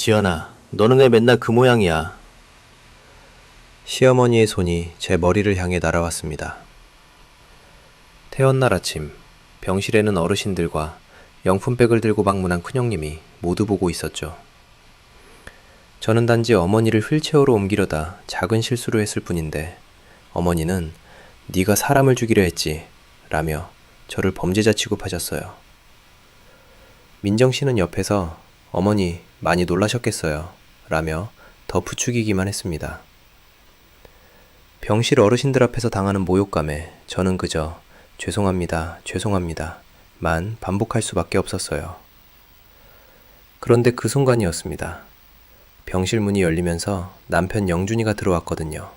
지연아, 너는 왜 맨날 그 모양이야? 시어머니의 손이 제 머리를 향해 날아왔습니다. 태어날 아침, 병실에는 어르신들과 영품백을 들고 방문한 큰형님이 모두 보고 있었죠. 저는 단지 어머니를 휠체어로 옮기려다 작은 실수를 했을 뿐인데 어머니는 네가 사람을 죽이려 했지 라며 저를 범죄자 취급하셨어요. 민정 씨는 옆에서 어머니 많이 놀라셨겠어요 라며 더 부추기기만 했습니다. 병실 어르신들 앞에서 당하는 모욕감에 저는 그저 죄송합니다, 죄송합니다 만 반복할 수밖에 없었어요. 그런데 그 순간이었습니다. 병실 문이 열리면서 남편 영준이가 들어왔거든요.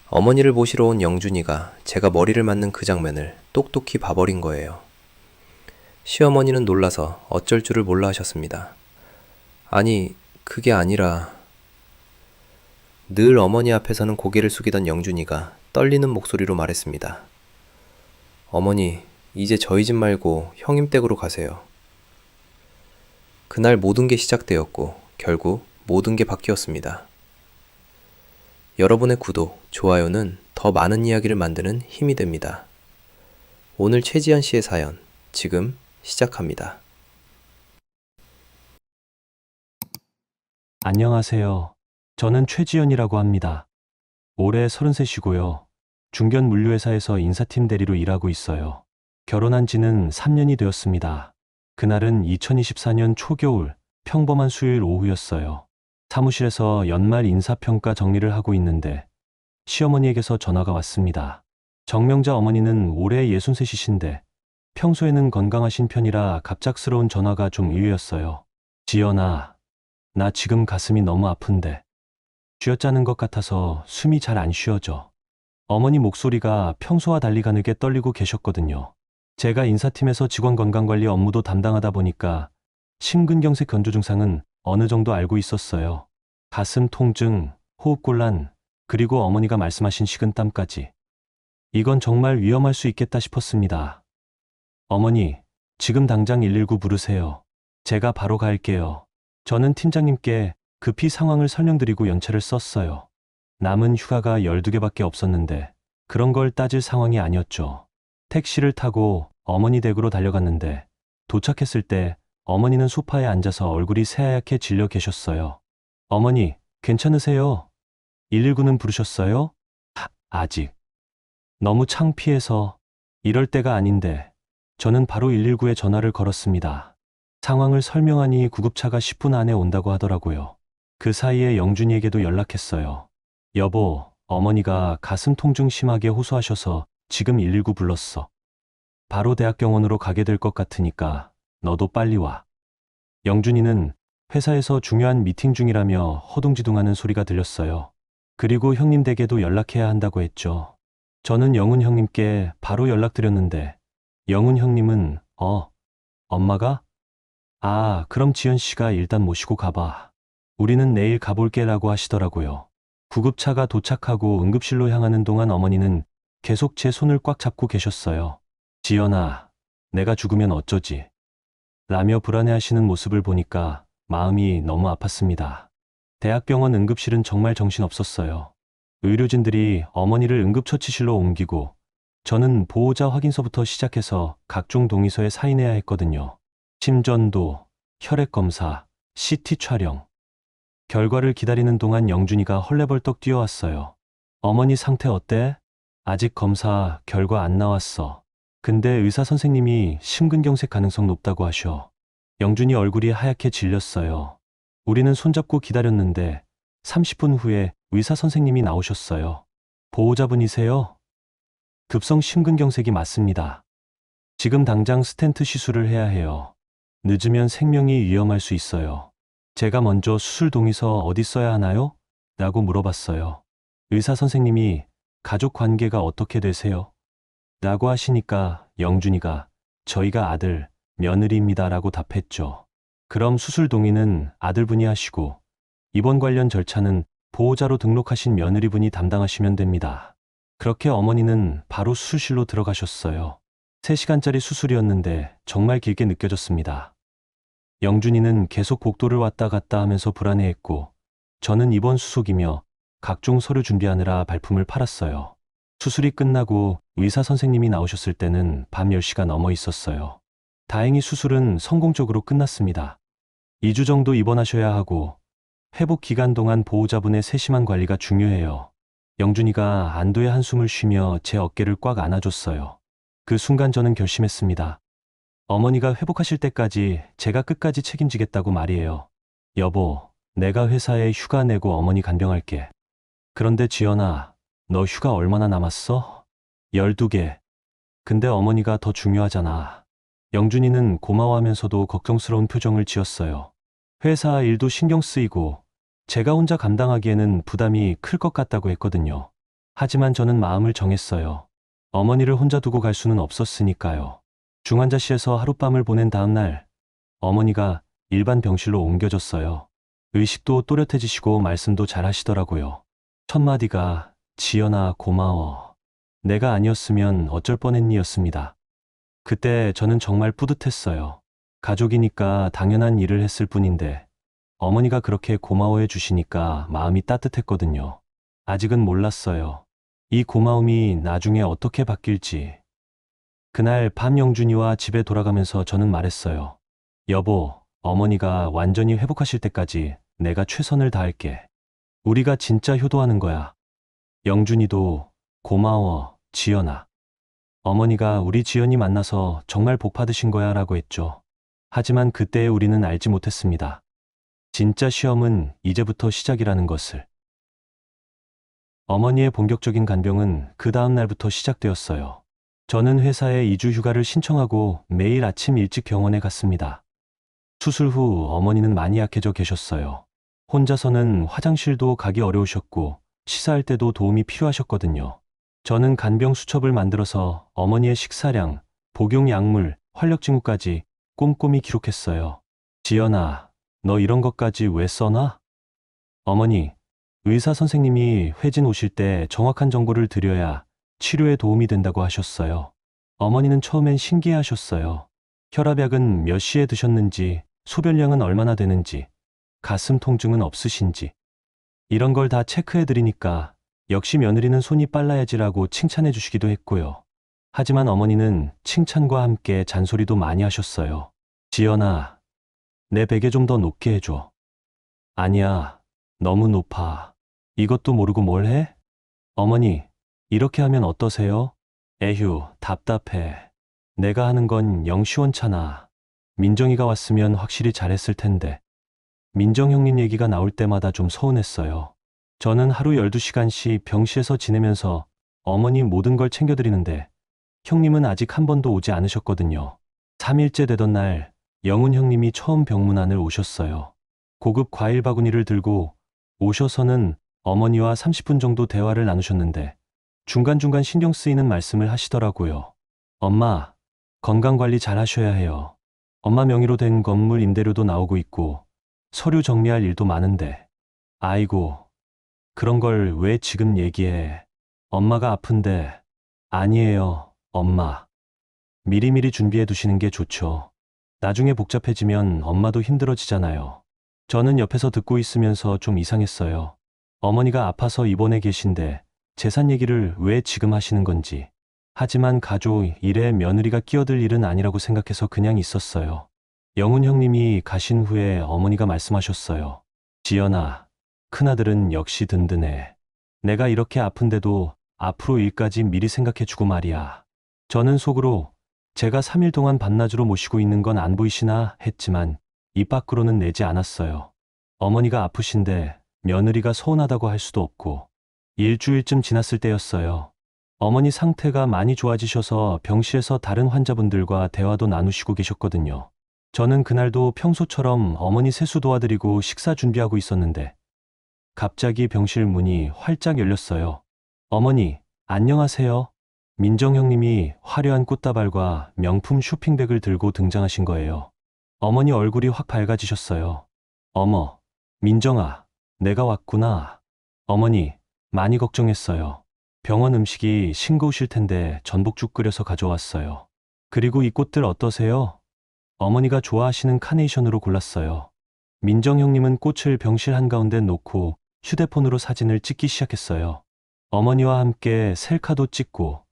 어머니를 모시러 온 영준이가 제가 머리를 맞는 그 장면을 똑똑히 봐버린 거예요. 시어머니는 놀라서 어쩔 줄을 몰라 하셨습니다. 아니, 그게 아니라... 늘 어머니 앞에서는 고개를 숙이던 영준이가 떨리는 목소리로 말했습니다. 어머니, 이제 저희 집 말고 형님 댁으로 가세요. 그날 모든 게 시작되었고 결국 모든 게 바뀌었습니다. 여러분의 구독, 좋아요는 더 많은 이야기를 만드는 힘이 됩니다. 오늘 최지연 씨의 사연, 지금 시작합니다. 안녕하세요. 저는 최지연이라고 합니다. 올해 33이고요. 중견 물류회사에서 인사팀 대리로 일하고 있어요. 결혼한 지는 3년이 되었습니다. 그날은 2024년 초겨울, 평범한 수요일 오후였어요. 사무실에서 연말 인사평가 정리를 하고 있는데 시어머니에게서 전화가 왔습니다. 정명자 어머니는 올해 63이신데 평소에는 건강하신 편이라 갑작스러운 전화가 좀 의외였어요. 지연아, 나 지금 가슴이 너무 아픈데 쥐어짜는 것 같아서 숨이 잘 안 쉬어져. 어머니 목소리가 평소와 달리 가늘게 떨리고 계셨거든요. 제가 인사팀에서 직원 건강관리 업무도 담당하다 보니까 심근경색 건조 증상은 어느 정도 알고 있었어요. 가슴 통증, 호흡곤란, 그리고 어머니가 말씀하신 식은땀까지. 이건 정말 위험할 수 있겠다 싶었습니다. 어머니, 지금 당장 119 부르세요. 제가 바로 갈게요. 저는 팀장님께 급히 상황을 설명드리고 연차를 썼어요. 남은 휴가가 12개밖에 없었는데 그런 걸 따질 상황이 아니었죠. 택시를 타고 어머니 댁으로 달려갔는데 도착했을 때 어머니는 소파에 앉아서 얼굴이 새하얗게 질려 계셨어요. 어머니, 괜찮으세요? 119는 부르셨어요? 아직. 너무 창피해서 이럴 때가 아닌데 저는 바로 119에 전화를 걸었습니다. 상황을 설명하니 구급차가 10분 안에 온다고 하더라고요. 그 사이에 영준이에게도 연락했어요. 여보, 어머니가 가슴 통증 심하게 호소하셔서 지금 119 불렀어. 바로 대학병원으로 가게 될 것 같으니까 너도 빨리 와. 영준이는 회사에서 중요한 미팅 중이라며 허둥지둥하는 소리가 들렸어요. 그리고 형님 댁에도 연락해야 한다고 했죠. 저는 영훈 형님께 바로 연락드렸는데 영훈 형님은 엄마가? 그럼 지연 씨가 일단 모시고 가봐. 우리는 내일 가볼게라고 하시더라고요. 구급차가 도착하고 응급실로 향하는 동안 어머니는 계속 제 손을 꽉 잡고 계셨어요. 지연아, 내가 죽으면 어쩌지? 라며 불안해하시는 모습을 보니까 마음이 너무 아팠습니다. 대학병원 응급실은 정말 정신없었어요. 의료진들이 어머니를 응급처치실로 옮기고 저는 보호자 확인서부터 시작해서 각종 동의서에 사인해야 했거든요. 심전도, 혈액검사, CT 촬영. 결과를 기다리는 동안 영준이가 헐레벌떡 뛰어왔어요. 어머니 상태 어때? 아직 검사 결과 안 나왔어. 근데 의사 선생님이 심근경색 가능성 높다고 하셔. 영준이 얼굴이 하얗게 질렸어요. 우리는 손잡고 기다렸는데 30분 후에 의사 선생님이 나오셨어요. 보호자분이세요? 급성 심근경색이 맞습니다. 지금 당장 스텐트 시술을 해야 해요. 늦으면 생명이 위험할 수 있어요. 제가 먼저 수술 동의서 어디 써야 하나요? 라고 물어봤어요. 의사 선생님이 가족 관계가 어떻게 되세요? 라고 하시니까 영준이가 저희가 아들, 며느리입니다 라고 답했죠. 그럼 수술 동의는 아들분이 하시고 입원 관련 절차는 보호자로 등록하신 며느리분이 담당하시면 됩니다. 그렇게 어머니는 바로 수술실로 들어가셨어요. 3시간짜리 수술이었는데 정말 길게 느껴졌습니다. 영준이는 계속 복도를 왔다 갔다 하면서 불안해했고, 저는 입원 수속이며 각종 서류 준비하느라 발품을 팔았어요. 수술이 끝나고 의사 선생님이 나오셨을 때는 밤 10시가 넘어 있었어요. 다행히 수술은 성공적으로 끝났습니다. 2주 정도 입원하셔야 하고, 회복 기간 동안 보호자분의 세심한 관리가 중요해요. 영준이가 안도의 한숨을 쉬며 제 어깨를 꽉 안아줬어요. 그 순간 저는 결심했습니다. 어머니가 회복하실 때까지 제가 끝까지 책임지겠다고 말이에요. 여보, 내가 회사에 휴가 내고 어머니 간병할게. 그런데 지연아, 너 휴가 얼마나 남았어? 12개. 근데 어머니가 더 중요하잖아. 영준이는 고마워하면서도 걱정스러운 표정을 지었어요. 회사 일도 신경 쓰이고 제가 혼자 감당하기에는 부담이 클 것 같다고 했거든요. 하지만 저는 마음을 정했어요. 어머니를 혼자 두고 갈 수는 없었으니까요. 중환자실에서 하룻밤을 보낸 다음 날, 어머니가 일반 병실로 옮겨졌어요. 의식도 또렷해지시고 말씀도 잘 하시더라고요. 첫 마디가 지연아 고마워. 내가 아니었으면 어쩔 뻔했니였습니다. 그때 저는 정말 뿌듯했어요. 가족이니까 당연한 일을 했을 뿐인데 어머니가 그렇게 고마워해 주시니까 마음이 따뜻했거든요. 아직은 몰랐어요. 이 고마움이 나중에 어떻게 바뀔지. 그날 밤 영준이와 집에 돌아가면서 저는 말했어요. 여보, 어머니가 완전히 회복하실 때까지 내가 최선을 다할게. 우리가 진짜 효도하는 거야. 영준이도 고마워, 지연아. 어머니가 우리 지연이 만나서 정말 복 받으신 거야 라고 했죠. 하지만 그때의 우리는 알지 못했습니다. 진짜 시험은 이제부터 시작이라는 것을. 어머니의 본격적인 간병은 그 다음 날부터 시작되었어요. 저는 회사에 2주 휴가를 신청하고 매일 아침 일찍 병원에 갔습니다. 수술 후 어머니는 많이 약해져 계셨어요. 혼자서는 화장실도 가기 어려우셨고 시사할 때도 도움이 필요하셨거든요. 저는 간병 수첩을 만들어서 어머니의 식사량, 복용 약물, 활력 징후까지 꼼꼼히 기록했어요. 지연아, 너 이런 것까지 왜 써놔? 어머니, 의사 선생님이 회진 오실 때 정확한 정보를 드려야 치료에 도움이 된다고 하셨어요. 어머니는 처음엔 신기해하셨어요. 혈압약은 몇 시에 드셨는지, 소변량은 얼마나 되는지, 가슴 통증은 없으신지. 이런 걸 다 체크해드리니까 역시 며느리는 손이 빨라야지라고 칭찬해 주시기도 했고요. 하지만 어머니는 칭찬과 함께 잔소리도 많이 하셨어요. 지연아, 내 베개 좀 더 높게 해줘. 아니야, 너무 높아. 이것도 모르고 뭘 해? 어머니, 이렇게 하면 어떠세요? 에휴, 답답해. 내가 하는 건 영 시원찮아. 민정이가 왔으면 확실히 잘했을 텐데. 민정 형님 얘기가 나올 때마다 좀 서운했어요. 저는 하루 12시간씩 병실에서 지내면서 어머니 모든 걸 챙겨드리는데 형님은 아직 한 번도 오지 않으셨거든요. 3일째 되던 날 영훈 형님이 처음 병문안을 오셨어요. 고급 과일 바구니를 들고 오셔서는 어머니와 30분 정도 대화를 나누셨는데 중간중간 신경 쓰이는 말씀을 하시더라고요. 엄마, 건강관리 잘 하셔야 해요. 엄마 명의로 된 건물 임대료도 나오고 있고 서류 정리할 일도 많은데. 아이고, 그런 걸 왜 지금 얘기해. 엄마가 아픈데. 아니에요, 엄마. 미리미리 준비해 두시는 게 좋죠. 나중에 복잡해지면 엄마도 힘들어지잖아요. 저는 옆에서 듣고 있으면서 좀 이상했어요. 어머니가 아파서 입원해 계신데 재산 얘기를 왜 지금 하시는 건지. 하지만 가족 일에 며느리가 끼어들 일은 아니라고 생각해서 그냥 있었어요. 영훈 형님이 가신 후에 어머니가 말씀하셨어요. 지연아, 큰아들은 역시 든든해. 내가 이렇게 아픈데도 앞으로 일까지 미리 생각해주고 말이야. 저는 속으로 제가 3일 동안 반나주로 모시고 있는 건 안 보이시나 했지만 입 밖으로는 내지 않았어요. 어머니가 아프신데 며느리가 서운하다고 할 수도 없고. 일주일쯤 지났을 때였어요. 어머니 상태가 많이 좋아지셔서 병실에서 다른 환자분들과 대화도 나누시고 계셨거든요. 저는 그날도 평소처럼 어머니 세수 도와드리고 식사 준비하고 있었는데 갑자기 병실 문이 활짝 열렸어요. 어머니, 안녕하세요. 민정 형님이 화려한 꽃다발과 명품 쇼핑백을 들고 등장하신 거예요. 어머니 얼굴이 확 밝아지셨어요. 어머, 민정아, 내가 왔구나. 어머니, 많이 걱정했어요. 병원 음식이 싱거우실 텐데 전복죽 끓여서 가져왔어요. 그리고 이 꽃들 어떠세요? 어머니가 좋아하시는 카네이션으로 골랐어요. 민정 형님은 꽃을 병실 한가운데 놓고 휴대폰으로 사진을 찍기 시작했어요. 어머니와 함께 셀카도 찍고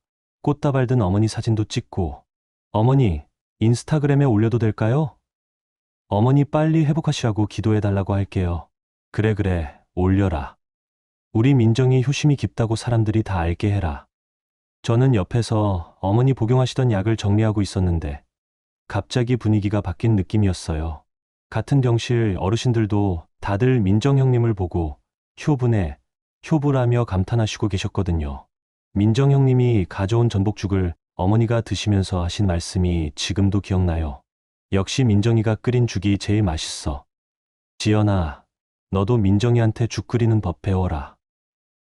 꽃다발 든 어머니 사진도 찍고. 어머니, 인스타그램에 올려도 될까요? 어머니 빨리 회복하시라고 기도해달라고 할게요. 그래, 올려라. 우리 민정이 효심이 깊다고 사람들이 다 알게 해라. 저는 옆에서 어머니 복용하시던 약을 정리하고 있었는데 갑자기 분위기가 바뀐 느낌이었어요. 같은 병실 어르신들도 다들 민정 형님을 보고 효부네, 효부라며 감탄하시고 계셨거든요. 민정 형님이 가져온 전복죽을 어머니가 드시면서 하신 말씀이 지금도 기억나요. 역시 민정이가 끓인 죽이 제일 맛있어. 지연아, 너도 민정이한테 죽 끓이는 법 배워라.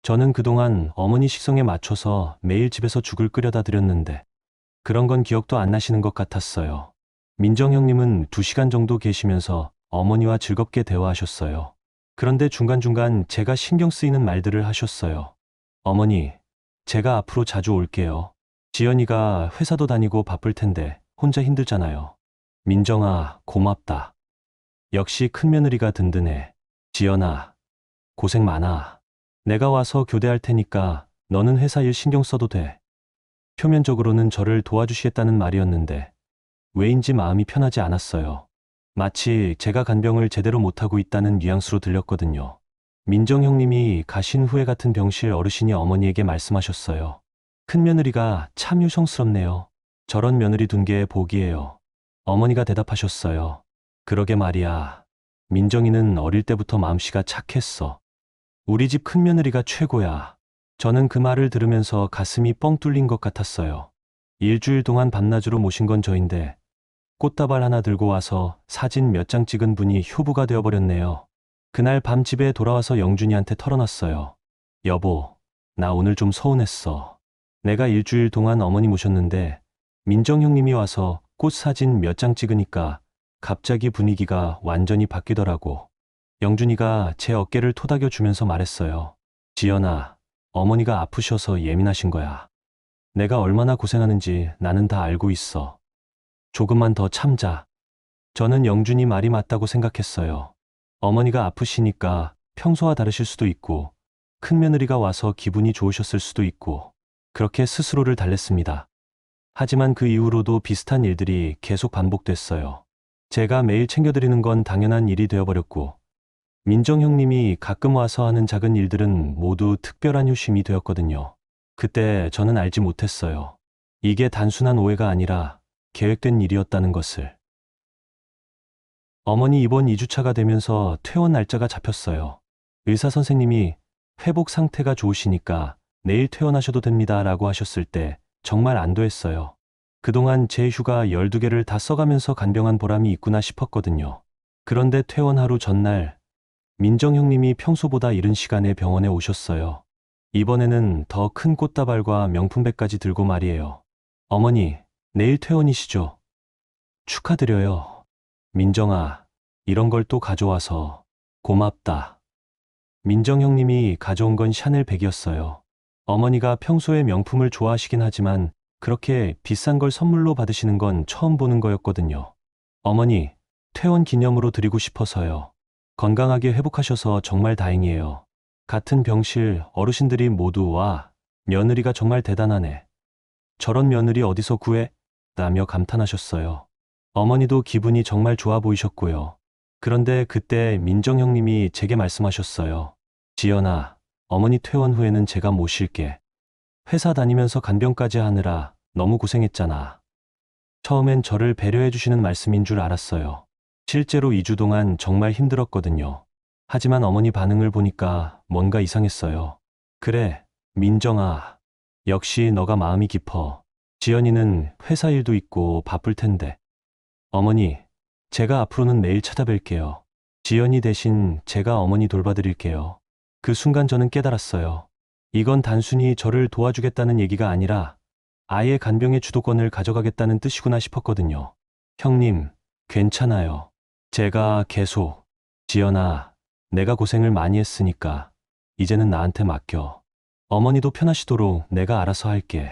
저는 그동안 어머니 식성에 맞춰서 매일 집에서 죽을 끓여다 드렸는데 그런 건 기억도 안 나시는 것 같았어요. 민정 형님은 2시간 정도 계시면서 어머니와 즐겁게 대화하셨어요. 그런데 중간중간 제가 신경 쓰이는 말들을 하셨어요. 어머니, 제가 앞으로 자주 올게요. 지연이가 회사도 다니고 바쁠 텐데 혼자 힘들잖아요. 민정아, 고맙다. 역시 큰며느리가 든든해. 지연아, 고생 많아. 내가 와서 교대할 테니까 너는 회사 일 신경 써도 돼. 표면적으로는 저를 도와주시겠다는 말이었는데 왜인지 마음이 편하지 않았어요. 마치 제가 간병을 제대로 못하고 있다는 뉘앙스로 들렸거든요. 민정 형님이 가신 후에 같은 병실 어르신이 어머니에게 말씀하셨어요. 큰며느리가 참 유성스럽네요. 저런 며느리 둔 게 복이에요. 어머니가 대답하셨어요. 그러게 말이야. 민정이는 어릴 때부터 마음씨가 착했어. 우리 집 큰며느리가 최고야. 저는 그 말을 들으면서 가슴이 뻥 뚫린 것 같았어요. 일주일 동안 밤낮으로 모신 건 저인데 꽃다발 하나 들고 와서 사진 몇 장 찍은 분이 효부가 되어버렸네요. 그날 밤 집에 돌아와서 영준이한테 털어놨어요. 여보, 나 오늘 좀 서운했어. 내가 일주일 동안 어머니 모셨는데 민정 형님이 와서 꽃 사진 몇 장 찍으니까 갑자기 분위기가 완전히 바뀌더라고. 영준이가 제 어깨를 토닥여 주면서 말했어요. 지연아, 어머니가 아프셔서 예민하신 거야. 내가 얼마나 고생하는지 나는 다 알고 있어. 조금만 더 참자. 저는 영준이 말이 맞다고 생각했어요. 어머니가 아프시니까 평소와 다르실 수도 있고 큰며느리가 와서 기분이 좋으셨을 수도 있고 그렇게 스스로를 달랬습니다. 하지만 그 이후로도 비슷한 일들이 계속 반복됐어요. 제가 매일 챙겨드리는 건 당연한 일이 되어버렸고 민정 형님이 가끔 와서 하는 작은 일들은 모두 특별한 효심이 되었거든요. 그때 저는 알지 못했어요. 이게 단순한 오해가 아니라 계획된 일이었다는 것을. 어머니 이번 2주차가 되면서 퇴원 날짜가 잡혔어요. 의사 선생님이 회복 상태가 좋으시니까 내일 퇴원하셔도 됩니다 라고 하셨을 때 정말 안도했어요. 그동안 제 휴가 12개를 다 써가면서 간병한 보람이 있구나 싶었거든요. 그런데 퇴원 하루 전날 민정 형님이 평소보다 이른 시간에 병원에 오셨어요. 이번에는 더 큰 꽃다발과 명품백까지 들고 말이에요. 어머니, 내일 퇴원이시죠? 축하드려요. 민정아, 이런 걸 또 가져와서 고맙다. 민정 형님이 가져온 건 샤넬 백이었어요. 어머니가 평소에 명품을 좋아하시긴 하지만 그렇게 비싼 걸 선물로 받으시는 건 처음 보는 거였거든요. 어머니, 퇴원 기념으로 드리고 싶어서요. 건강하게 회복하셔서 정말 다행이에요. 같은 병실 어르신들이 모두 와, 며느리가 정말 대단하네. 저런 며느리 어디서 구해? 라며 감탄하셨어요. 어머니도 기분이 정말 좋아 보이셨고요. 그런데 그때 민정 형님이 제게 말씀하셨어요. 지연아, 어머니 퇴원 후에는 제가 모실게. 회사 다니면서 간병까지 하느라 너무 고생했잖아. 처음엔 저를 배려해 주시는 말씀인 줄 알았어요. 실제로 2주 동안 정말 힘들었거든요. 하지만 어머니 반응을 보니까 뭔가 이상했어요. 그래, 민정아. 역시 너가 마음이 깊어. 지연이는 회사 일도 있고 바쁠 텐데. 어머니, 제가 앞으로는 매일 찾아뵐게요. 지연이 대신 제가 어머니 돌봐드릴게요. 그 순간 저는 깨달았어요. 이건 단순히 저를 도와주겠다는 얘기가 아니라 아예 간병의 주도권을 가져가겠다는 뜻이구나 싶었거든요. 형님, 괜찮아요. 제가 계속. 지연아, 내가 고생을 많이 했으니까 이제는 나한테 맡겨. 어머니도 편하시도록 내가 알아서 할게.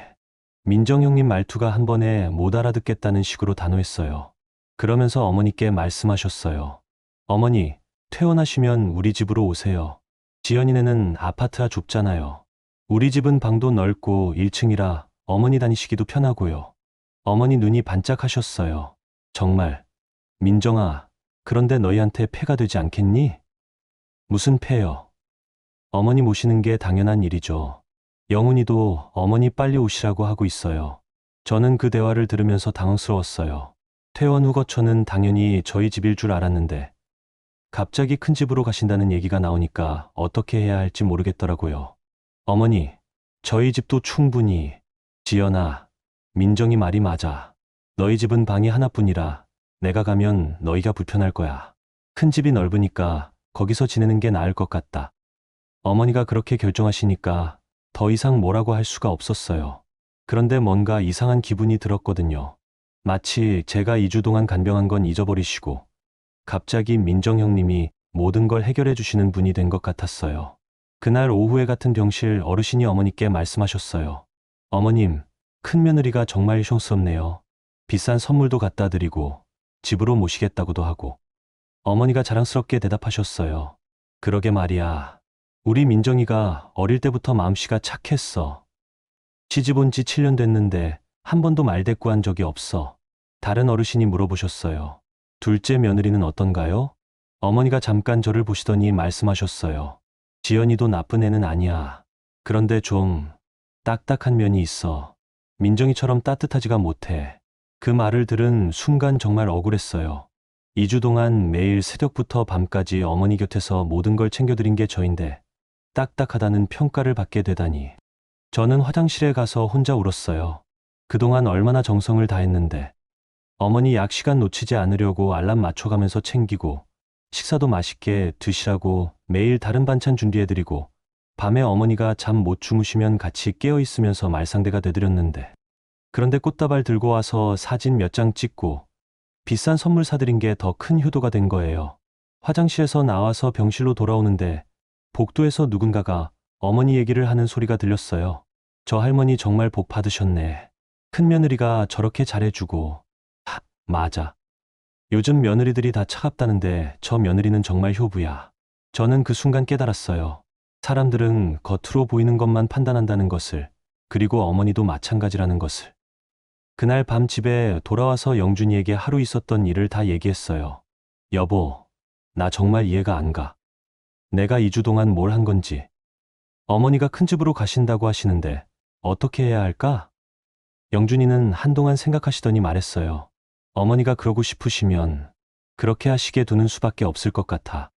민정 형님 말투가 한 번에 못 알아듣겠다는 식으로 단호했어요. 그러면서 어머니께 말씀하셨어요. 어머니, 퇴원하시면 우리 집으로 오세요. 지연이네는 아파트가 좁잖아요. 우리 집은 방도 넓고 1층이라 어머니 다니시기도 편하고요. 어머니 눈이 반짝하셨어요. 정말. 민정아, 그런데 너희한테 폐가 되지 않겠니? 무슨 폐요? 어머니 모시는 게 당연한 일이죠. 영훈이도 어머니 빨리 오시라고 하고 있어요. 저는 그 대화를 들으면서 당황스러웠어요. 퇴원 후 거처는 당연히 저희 집일 줄 알았는데 갑자기 큰 집으로 가신다는 얘기가 나오니까 어떻게 해야 할지 모르겠더라고요. 어머니, 저희 집도 충분히. 지연아, 민정이 말이 맞아. 너희 집은 방이 하나뿐이라 내가 가면 너희가 불편할 거야. 큰 집이 넓으니까 거기서 지내는 게 나을 것 같다. 어머니가 그렇게 결정하시니까 더 이상 뭐라고 할 수가 없었어요. 그런데 뭔가 이상한 기분이 들었거든요. 마치 제가 2주 동안 간병한 건 잊어버리시고 갑자기 민정 형님이 모든 걸 해결해 주시는 분이 된 것 같았어요. 그날 오후에 같은 병실 어르신이 어머니께 말씀하셨어요. 어머님, 큰며느리가 정말 숑스럽네요. 비싼 선물도 갖다 드리고 집으로 모시겠다고도 하고. 어머니가 자랑스럽게 대답하셨어요. 그러게 말이야. 우리 민정이가 어릴 때부터 마음씨가 착했어. 시집 온 지 7년 됐는데 한 번도 말대꾸한 적이 없어. 다른 어르신이 물어보셨어요. 둘째 며느리는 어떤가요? 어머니가 잠깐 저를 보시더니 말씀하셨어요. 지연이도 나쁜 애는 아니야. 그런데 좀 딱딱한 면이 있어. 민정이처럼 따뜻하지가 못해. 그 말을 들은 순간 정말 억울했어요. 2주 동안 매일 새벽부터 밤까지 어머니 곁에서 모든 걸 챙겨드린 게 저인데 딱딱하다는 평가를 받게 되다니. 저는 화장실에 가서 혼자 울었어요. 그동안 얼마나 정성을 다했는데. 어머니 약 시간 놓치지 않으려고 알람 맞춰가면서 챙기고 식사도 맛있게 드시라고 매일 다른 반찬 준비해드리고 밤에 어머니가 잠 못 주무시면 같이 깨어있으면서 말상대가 되드렸는데 그런데 꽃다발 들고 와서 사진 몇 장 찍고 비싼 선물 사드린 게 더 큰 효도가 된 거예요. 화장실에서 나와서 병실로 돌아오는데 복도에서 누군가가 어머니 얘기를 하는 소리가 들렸어요. 저 할머니 정말 복 받으셨네. 큰며느리가 저렇게 잘해주고. 맞아. 요즘 며느리들이 다 차갑다는데 저 며느리는 정말 효부야. 저는 그 순간 깨달았어요. 사람들은 겉으로 보이는 것만 판단한다는 것을, 그리고 어머니도 마찬가지라는 것을. 그날 밤 집에 돌아와서 영준이에게 하루 있었던 일을 다 얘기했어요. 여보, 나 정말 이해가 안 가. 내가 2주 동안 뭘 한 건지. 어머니가 큰 집으로 가신다고 하시는데 어떻게 해야 할까? 영준이는 한동안 생각하시더니 말했어요. 어머니가 그러고 싶으시면 그렇게 하시게 두는 수밖에 없을 것 같아.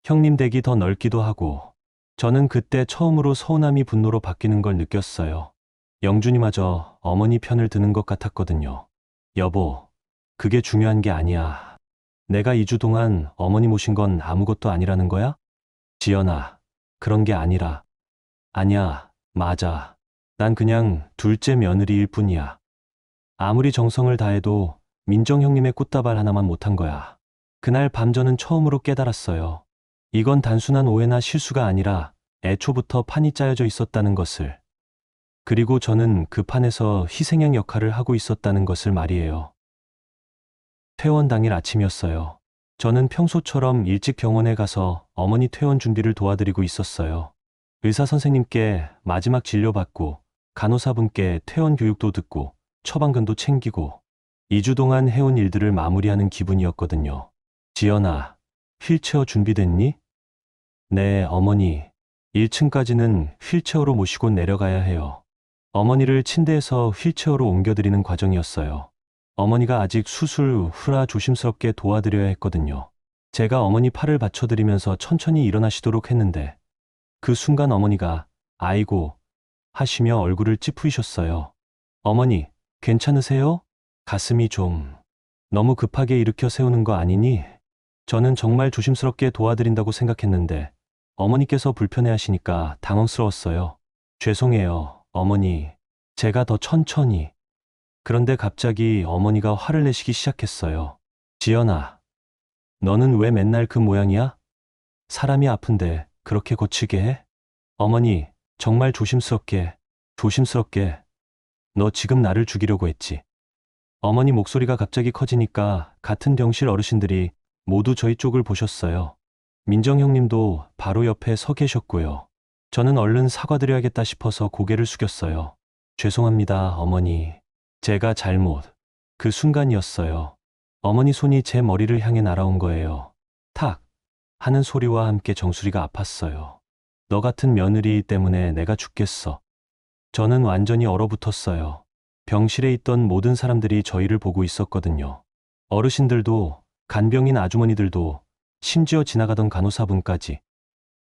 형님 댁이 더 넓기도 하고. 저는 그때 처음으로 서운함이 분노로 바뀌는 걸 느꼈어요. 영준이마저 어머니 편을 드는 것 같았거든요. 여보, 그게 중요한 게 아니야. 내가 2주 동안 어머니 모신 건 아무것도 아니라는 거야? 지연아, 그런 게 아니라. 아니야, 맞아. 난 그냥 둘째 며느리일 뿐이야. 아무리 정성을 다해도 민정 형님의 꽃다발 하나만 못한 거야. 그날 밤 저는 처음으로 깨달았어요. 이건 단순한 오해나 실수가 아니라 애초부터 판이 짜여져 있었다는 것을. 그리고 저는 그 판에서 희생양 역할을 하고 있었다는 것을 말이에요. 퇴원 당일 아침이었어요. 저는 평소처럼 일찍 병원에 가서 어머니 퇴원 준비를 도와드리고 있었어요. 의사 선생님께 마지막 진료받고 간호사분께 퇴원 교육도 듣고 처방전도 챙기고 2주 동안 해온 일들을 마무리하는 기분이었거든요. 지연아, 휠체어 준비됐니? 네, 어머니. 1층까지는 휠체어로 모시고 내려가야 해요. 어머니를 침대에서 휠체어로 옮겨드리는 과정이었어요. 어머니가 아직 수술 후라 조심스럽게 도와드려야 했거든요. 제가 어머니 팔을 받쳐드리면서 천천히 일어나시도록 했는데 그 순간 어머니가 아이고 하시며 얼굴을 찌푸리셨어요. 어머니, 괜찮으세요? 가슴이 좀 너무 급하게 일으켜 세우는 거 아니니? 저는 정말 조심스럽게 도와드린다고 생각했는데 어머니께서 불편해하시니까 당황스러웠어요. 죄송해요, 어머니. 제가 더 천천히. 그런데 갑자기 어머니가 화를 내시기 시작했어요. 지연아, 너는 왜 맨날 그 모양이야? 사람이 아픈데 그렇게 거칠게 해? 어머니, 정말 조심스럽게. 너 지금 나를 죽이려고 했지. 어머니 목소리가 갑자기 커지니까 같은 병실 어르신들이 모두 저희 쪽을 보셨어요. 민정 형님도 바로 옆에 서 계셨고요. 저는 얼른 사과드려야겠다 싶어서 고개를 숙였어요. 죄송합니다, 어머니. 제가 잘못. 그 순간이었어요. 어머니 손이 제 머리를 향해 날아온 거예요. 탁! 하는 소리와 함께 정수리가 아팠어요. 너 같은 며느리 때문에 내가 죽겠어. 저는 완전히 얼어붙었어요. 병실에 있던 모든 사람들이 저희를 보고 있었거든요. 어르신들도, 간병인 아주머니들도, 심지어 지나가던 간호사분까지.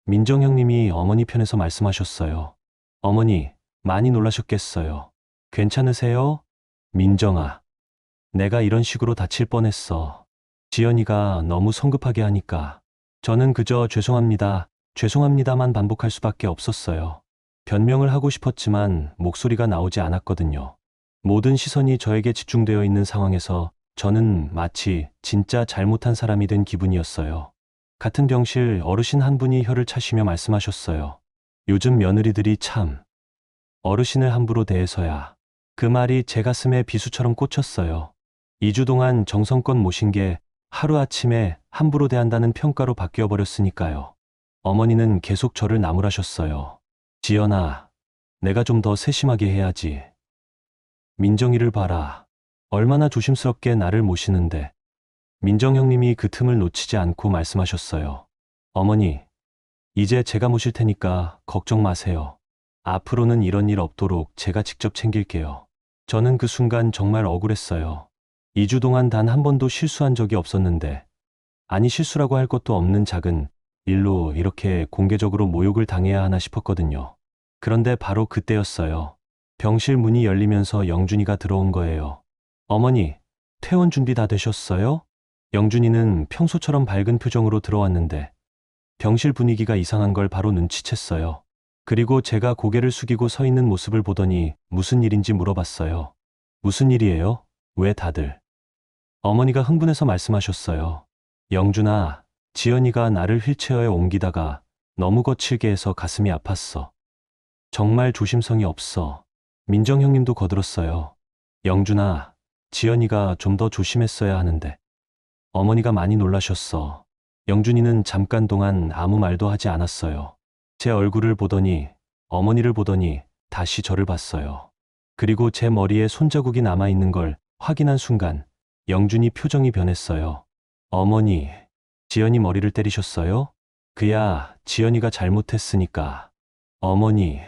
민정 형님이 어머니 편에서 말씀하셨어요. 어머니, 많이 놀라셨겠어요. 괜찮으세요? 민정아, 내가 이런 식으로 다칠 뻔했어. 지연이가 너무 성급하게 하니까. 저는 그저 죄송합니다, 죄송합니다만 반복할 수밖에 없었어요. 변명을 하고 싶었지만 목소리가 나오지 않았거든요. 모든 시선이 저에게 집중되어 있는 상황에서 저는 마치 진짜 잘못한 사람이 된 기분이었어요. 같은 병실 어르신 한 분이 혀를 차시며 말씀하셨어요. 요즘 며느리들이 참. 어르신을 함부로 대해서야. 그 말이 제 가슴에 비수처럼 꽂혔어요. 2주 동안 정성껏 모신 게 하루아침에 함부로 대한다는 평가로 바뀌어 버렸으니까요. 어머니는 계속 저를 나무라셨어요. 지연아, 내가 좀 더 세심하게 해야지. 민정이를 봐라. 얼마나 조심스럽게 나를 모시는데. 민정 형님이 그 틈을 놓치지 않고 말씀하셨어요. 어머니, 이제 제가 모실 테니까 걱정 마세요. 앞으로는 이런 일 없도록 제가 직접 챙길게요. 저는 그 순간 정말 억울했어요. 2주 동안 단 한 번도 실수한 적이 없었는데, 아니 실수라고 할 것도 없는 작은 일로 이렇게 공개적으로 모욕을 당해야 하나 싶었거든요. 그런데 바로 그때였어요. 병실 문이 열리면서 영준이가 들어온 거예요. 어머니, 퇴원 준비 다 되셨어요? 영준이는 평소처럼 밝은 표정으로 들어왔는데 병실 분위기가 이상한 걸 바로 눈치챘어요. 그리고 제가 고개를 숙이고 서 있는 모습을 보더니 무슨 일인지 물어봤어요. 무슨 일이에요? 왜 다들? 어머니가 흥분해서 말씀하셨어요. 영준아, 지연이가 나를 휠체어에 옮기다가 너무 거칠게 해서 가슴이 아팠어. 정말 조심성이 없어. 민정 형님도 거들었어요. 영준아, 지연이가 좀 더 조심했어야 하는데. 어머니가 많이 놀라셨어. 영준이는 잠깐 동안 아무 말도 하지 않았어요. 제 얼굴을 보더니, 어머니를 보더니 다시 저를 봤어요. 그리고 제 머리에 손자국이 남아있는 걸 확인한 순간 영준이 표정이 변했어요. 어머니, 지연이 머리를 때리셨어요? 그야 지연이가 잘못했으니까. 어머니,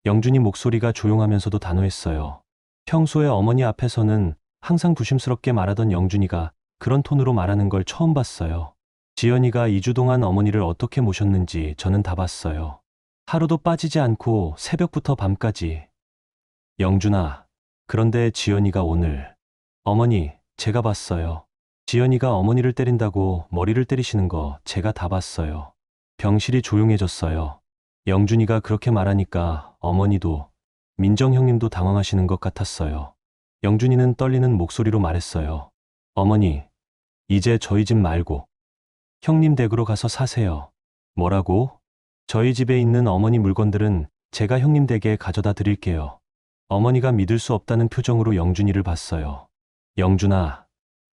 영준이 목소리가 조용하면서도 단호했어요. 평소에 어머니 앞에서는 항상 조심스럽게 말하던 영준이가 그런 톤으로 말하는 걸 처음 봤어요. 지연이가 2주 동안 어머니를 어떻게 모셨는지 저는 다 봤어요. 하루도 빠지지 않고 새벽부터 밤까지. 영준아, 그런데 지연이가 오늘. 어머니, 제가 봤어요. 지연이가 어머니를 때린다고 머리를 때리시는 거 제가 다 봤어요. 병실이 조용해졌어요. 영준이가 그렇게 말하니까 어머니도, 민정 형님도 당황하시는 것 같았어요. 영준이는 떨리는 목소리로 말했어요. 어머니, 이제 저희 집 말고 형님 댁으로 가서 사세요. 뭐라고? 저희 집에 있는 어머니 물건들은 제가 형님 댁에 가져다 드릴게요. 어머니가 믿을 수 없다는 표정으로 영준이를 봤어요. 영준아,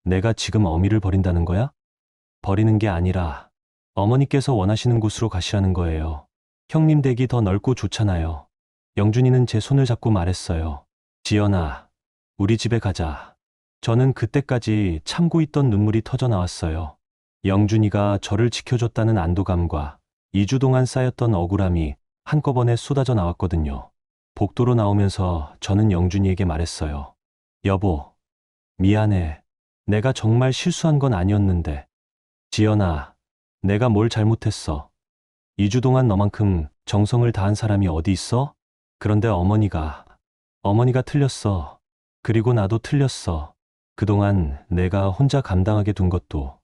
내가 지금 어미를 버린다는 거야? 버리는 게 아니라 어머니께서 원하시는 곳으로 가시라는 거예요. 형님 댁이 더 넓고 좋잖아요. 영준이는 제 손을 잡고 말했어요. 지연아, 우리 집에 가자. 저는 그때까지 참고 있던 눈물이 터져 나왔어요. 영준이가 저를 지켜줬다는 안도감과 2주 동안 쌓였던 억울함이 한꺼번에 쏟아져 나왔거든요. 복도로 나오면서 저는 영준이에게 말했어요. 여보, 미안해. 내가 정말 실수한 건 아니었는데. 지연아, 내가 뭘 잘못했어. 2주 동안 너만큼 정성을 다한 사람이 어디 있어? 그런데 어머니가 틀렸어. 그리고 나도 틀렸어. 그동안 내가 혼자 감당하게 둔 것도,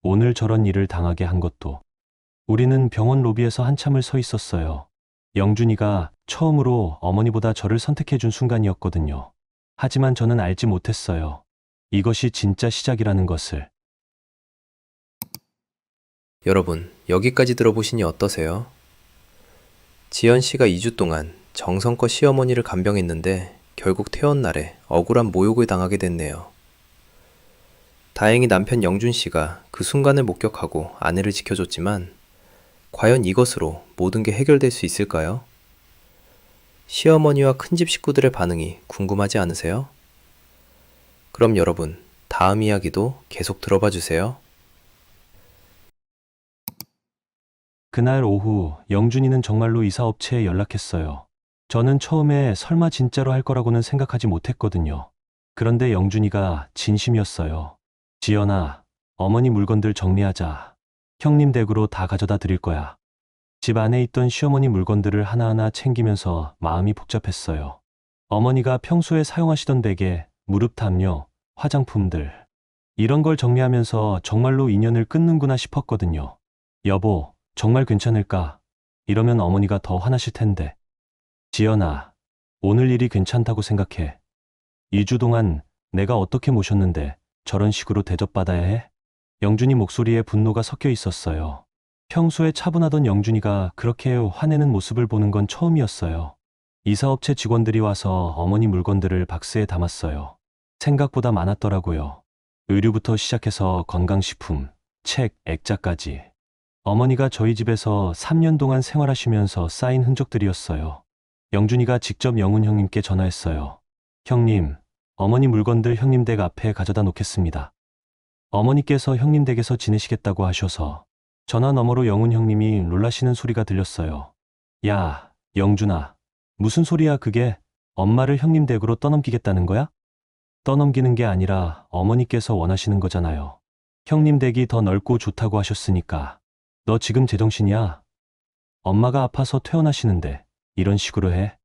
오늘 저런 일을 당하게 한 것도. 우리는 병원 로비에서 한참을 서 있었어요. 영준이가 처음으로 어머니보다 저를 선택해준 순간이었거든요. 하지만 저는 알지 못했어요. 이것이 진짜 시작이라는 것을. 여러분, 여기까지 들어보시니 어떠세요? 지연 씨가 2주 동안 정성껏 시어머니를 간병했는데 결국 퇴원 날에 억울한 모욕을 당하게 됐네요. 다행히 남편 영준 씨가 그 순간을 목격하고 아내를 지켜줬지만 과연 이것으로 모든 게 해결될 수 있을까요? 시어머니와 큰집 식구들의 반응이 궁금하지 않으세요? 그럼 여러분, 다음 이야기도 계속 들어봐 주세요. 그날 오후 영준이는 정말로 이사업체에 연락했어요. 저는 처음에 설마 진짜로 할 거라고는 생각하지 못했거든요. 그런데 영준이가 진심이었어요. 지연아, 어머니 물건들 정리하자. 형님 댁으로 다 가져다 드릴 거야. 집 안에 있던 시어머니 물건들을 하나하나 챙기면서 마음이 복잡했어요. 어머니가 평소에 사용하시던 베개, 무릎 담요, 화장품들. 이런 걸 정리하면서 정말로 인연을 끊는구나 싶었거든요. 여보, 정말 괜찮을까? 이러면 어머니가 더 화나실 텐데. 지연아, 오늘 일이 괜찮다고 생각해. 2주 동안 내가 어떻게 모셨는데 저런 식으로 대접받아야 해? 영준이 목소리에 분노가 섞여 있었어요. 평소에 차분하던 영준이가 그렇게 화내는 모습을 보는 건 처음이었어요. 이사업체 직원들이 와서 어머니 물건들을 박스에 담았어요. 생각보다 많았더라고요. 의류부터 시작해서 건강식품, 책, 액자까지. 어머니가 저희 집에서 3년 동안 생활하시면서 쌓인 흔적들이었어요. 영준이가 직접 영훈 형님께 전화했어요. 형님, 어머니 물건들 형님 댁 앞에 가져다 놓겠습니다. 어머니께서 형님 댁에서 지내시겠다고 하셔서 전화 너머로 영훈 형님이 놀라시는 소리가 들렸어요. 야, 영준아, 무슨 소리야 그게? 엄마를 형님 댁으로 떠넘기겠다는 거야? 떠넘기는 게 아니라 어머니께서 원하시는 거잖아요. 형님 댁이 더 넓고 좋다고 하셨으니까. 너 지금 제정신이야? 엄마가 아파서 퇴원하시는데 이런 식으로 해?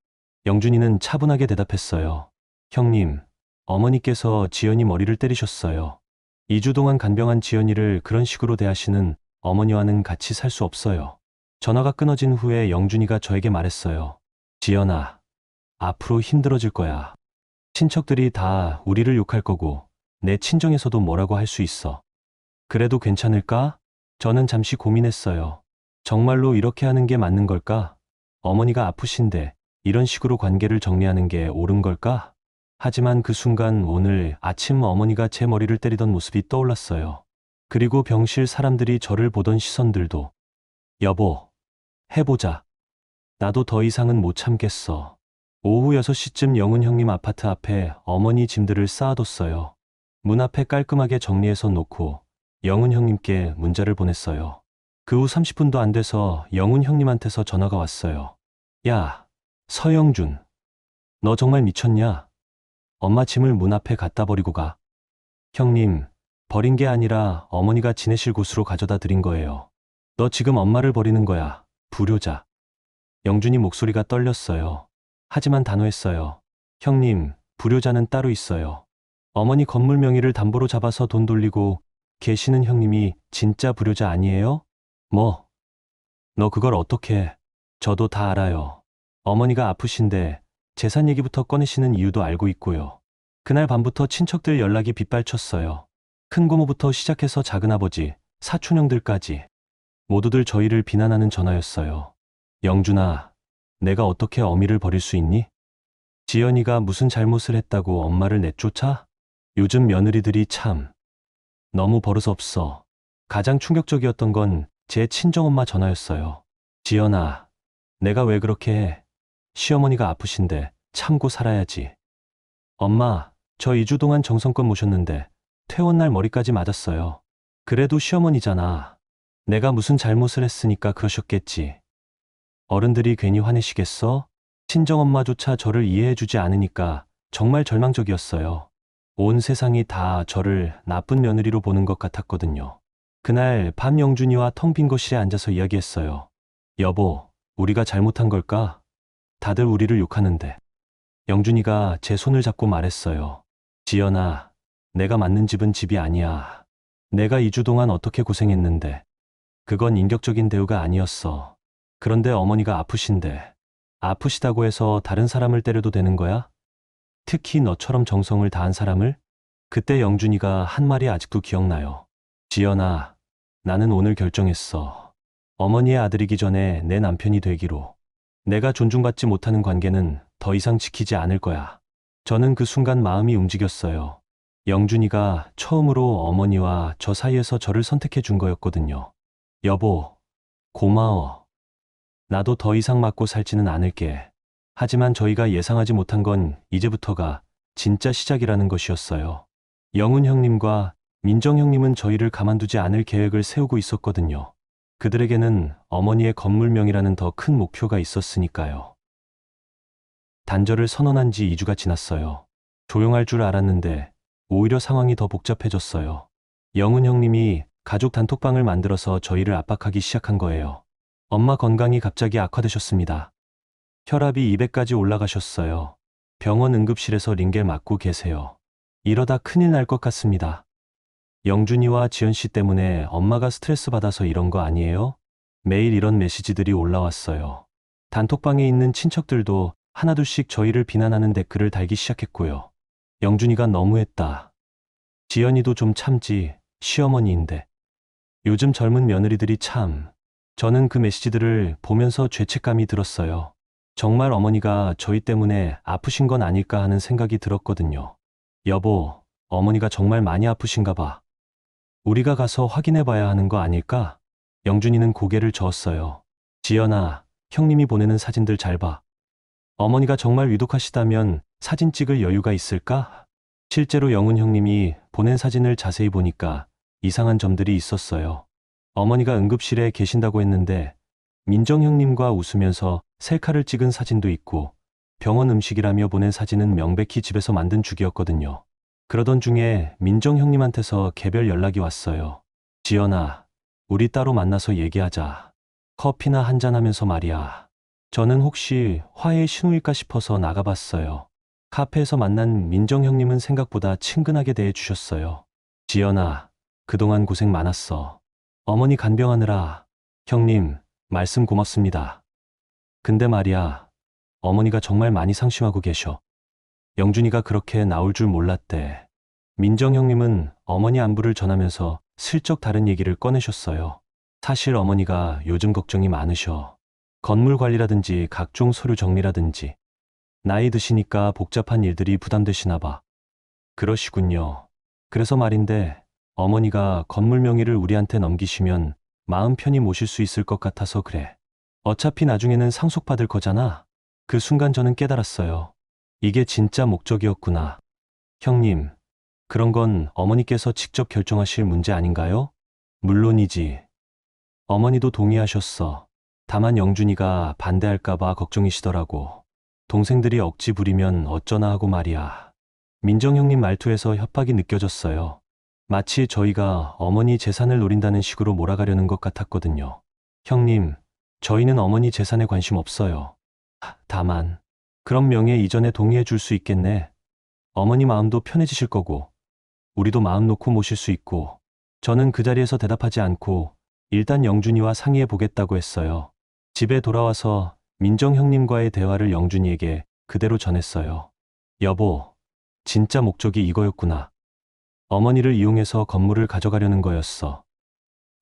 영준이는 차분하게 대답했어요. 형님, 어머니께서 지연이 머리를 때리셨어요. 2주 동안 간병한 지연이를 그런 식으로 대하시는 어머니와는 같이 살 수 없어요. 전화가 끊어진 후에 영준이가 저에게 말했어요. 지연아, 앞으로 힘들어질 거야. 친척들이 다 우리를 욕할 거고 내 친정에서도 뭐라고 할 수 있어. 그래도 괜찮을까? 저는 잠시 고민했어요. 정말로 이렇게 하는 게 맞는 걸까? 어머니가 아프신데 이런 식으로 관계를 정리하는 게 옳은 걸까? 하지만 그 순간 오늘 아침 어머니가 제 머리를 때리던 모습이 떠올랐어요. 그리고 병실 사람들이 저를 보던 시선들도. 여보, 해보자. 나도 더 이상은 못 참겠어. 오후 6시쯤 영훈 형님 아파트 앞에 어머니 짐들을 쌓아뒀어요. 문 앞에 깔끔하게 정리해서 놓고 영훈 형님께 문자를 보냈어요. 그 후 30분도 안 돼서 영훈 형님한테서 전화가 왔어요. 야, 서영준. 너 정말 미쳤냐? 엄마 짐을 문 앞에 갖다 버리고 가. 형님, 버린 게 아니라 어머니가 지내실 곳으로 가져다 드린 거예요. 너 지금 엄마를 버리는 거야. 불효자. 영준이 목소리가 떨렸어요. 하지만 단호했어요. 형님, 불효자는 따로 있어요. 어머니 건물 명의를 담보로 잡아서 돈 돌리고 계시는 형님이 진짜 불효자 아니에요? 뭐? 너 그걸 어떻게 해? 저도 다 알아요. 어머니가 아프신데 재산 얘기부터 꺼내시는 이유도 알고 있고요. 그날 밤부터 친척들 연락이 빗발쳤어요. 큰고모부터 시작해서 작은아버지, 사촌형들까지. 모두들 저희를 비난하는 전화였어요. 영준아, 내가 어떻게 어미를 버릴 수 있니? 지연이가 무슨 잘못을 했다고 엄마를 내쫓아? 요즘 며느리들이 참 너무 버릇없어. 가장 충격적이었던 건 제 친정엄마 전화였어요. 지연아, 내가 왜 그렇게 해? 시어머니가 아프신데 참고 살아야지. 엄마, 저 2주 동안 정성껏 모셨는데 퇴원날 머리까지 맞았어요. 그래도 시어머니잖아. 내가 무슨 잘못을 했으니까 그러셨겠지. 어른들이 괜히 화내시겠어? 친정엄마조차 저를 이해해주지 않으니까 정말 절망적이었어요. 온 세상이 다 저를 나쁜 며느리로 보는 것 같았거든요. 그날 밤 영준이와 텅 빈 거실에 앉아서 이야기했어요. 여보, 우리가 잘못한 걸까? 다들 우리를 욕하는데. 영준이가 제 손을 잡고 말했어요. 지연아, 내가 맞는 집은 집이 아니야. 내가 2주 동안 어떻게 고생했는데. 그건 인격적인 대우가 아니었어. 그런데 어머니가 아프신데. 아프시다고 해서 다른 사람을 때려도 되는 거야? 특히 너처럼 정성을 다한 사람을? 그때 영준이가 한 말이 아직도 기억나요. 지연아, 나는 오늘 결정했어. 어머니의 아들이기 전에 내 남편이 되기로. 내가 존중받지 못하는 관계는 더 이상 지키지 않을 거야. 저는 그 순간 마음이 움직였어요. 영준이가 처음으로 어머니와 저 사이에서 저를 선택해 준 거였거든요. 여보, 고마워. 나도 더 이상 맞고 살지는 않을게. 하지만 저희가 예상하지 못한 건 이제부터가 진짜 시작이라는 것이었어요. 영훈 형님과 민정 형님은 저희를 가만두지 않을 계획을 세우고 있었거든요. 그들에게는 어머니의 건물명이라는 더 큰 목표가 있었으니까요. 단절을 선언한 지 2주가 지났어요. 조용할 줄 알았는데 오히려 상황이 더 복잡해졌어요. 영훈 형님이 가족 단톡방을 만들어서 저희를 압박하기 시작한 거예요. 엄마 건강이 갑자기 악화되셨습니다. 혈압이 200까지 올라가셨어요. 병원 응급실에서 링겔 맞고 계세요. 이러다 큰일 날 것 같습니다. 영준이와 지연 씨 때문에 엄마가 스트레스 받아서 이런 거 아니에요? 매일 이런 메시지들이 올라왔어요. 단톡방에 있는 친척들도 하나둘씩 저희를 비난하는 댓글을 달기 시작했고요. 영준이가 너무했다. 지연이도 좀 참지, 시어머니인데. 요즘 젊은 며느리들이 참. 저는 그 메시지들을 보면서 죄책감이 들었어요. 정말 어머니가 저희 때문에 아프신 건 아닐까 하는 생각이 들었거든요. 여보, 어머니가 정말 많이 아프신가 봐. 우리가 가서 확인해 봐야 하는 거 아닐까? 영준이는 고개를 저었어요. 지연아, 형님이 보내는 사진들 잘 봐. 어머니가 정말 위독하시다면 사진 찍을 여유가 있을까? 실제로 영훈 형님이 보낸 사진을 자세히 보니까 이상한 점들이 있었어요. 어머니가 응급실에 계신다고 했는데 민정 형님과 웃으면서 셀카를 찍은 사진도 있고 병원 음식이라며 보낸 사진은 명백히 집에서 만든 죽이었거든요. 그러던 중에 민정 형님한테서 개별 연락이 왔어요. 지연아, 우리 따로 만나서 얘기하자. 커피나 한잔 하면서 말이야. 저는 혹시 화해의 신호일까 싶어서 나가봤어요. 카페에서 만난 민정 형님은 생각보다 친근하게 대해주셨어요. 지연아, 그동안 고생 많았어. 어머니 간병하느라. 형님, 말씀 고맙습니다. 근데 말이야, 어머니가 정말 많이 상심하고 계셔. 영준이가 그렇게 나올 줄 몰랐대. 민정 형님은 어머니 안부를 전하면서 슬쩍 다른 얘기를 꺼내셨어요. 사실 어머니가 요즘 걱정이 많으셔. 건물 관리라든지 각종 서류 정리라든지. 나이 드시니까 복잡한 일들이 부담되시나 봐. 그러시군요. 그래서 말인데 어머니가 건물 명의를 우리한테 넘기시면 마음 편히 모실 수 있을 것 같아서 그래. 어차피 나중에는 상속받을 거잖아. 그 순간 저는 깨달았어요. 이게 진짜 목적이었구나. 형님, 그런 건 어머니께서 직접 결정하실 문제 아닌가요? 물론이지. 어머니도 동의하셨어. 다만 영준이가 반대할까봐 걱정이시더라고. 동생들이 억지 부리면 어쩌나 하고 말이야. 민정 형님 말투에서 협박이 느껴졌어요. 마치 저희가 어머니 재산을 노린다는 식으로 몰아가려는 것 같았거든요. 형님, 저희는 어머니 재산에 관심 없어요. 다만, 그런 명예 이전에 동의해 줄 수 있겠네. 어머니 마음도 편해지실 거고, 우리도 마음 놓고 모실 수 있고. 저는 그 자리에서 대답하지 않고 일단 영준이와 상의해 보겠다고 했어요. 집에 돌아와서 민정 형님과의 대화를 영준이에게 그대로 전했어요. 여보, 진짜 목적이 이거였구나. 어머니를 이용해서 건물을 가져가려는 거였어.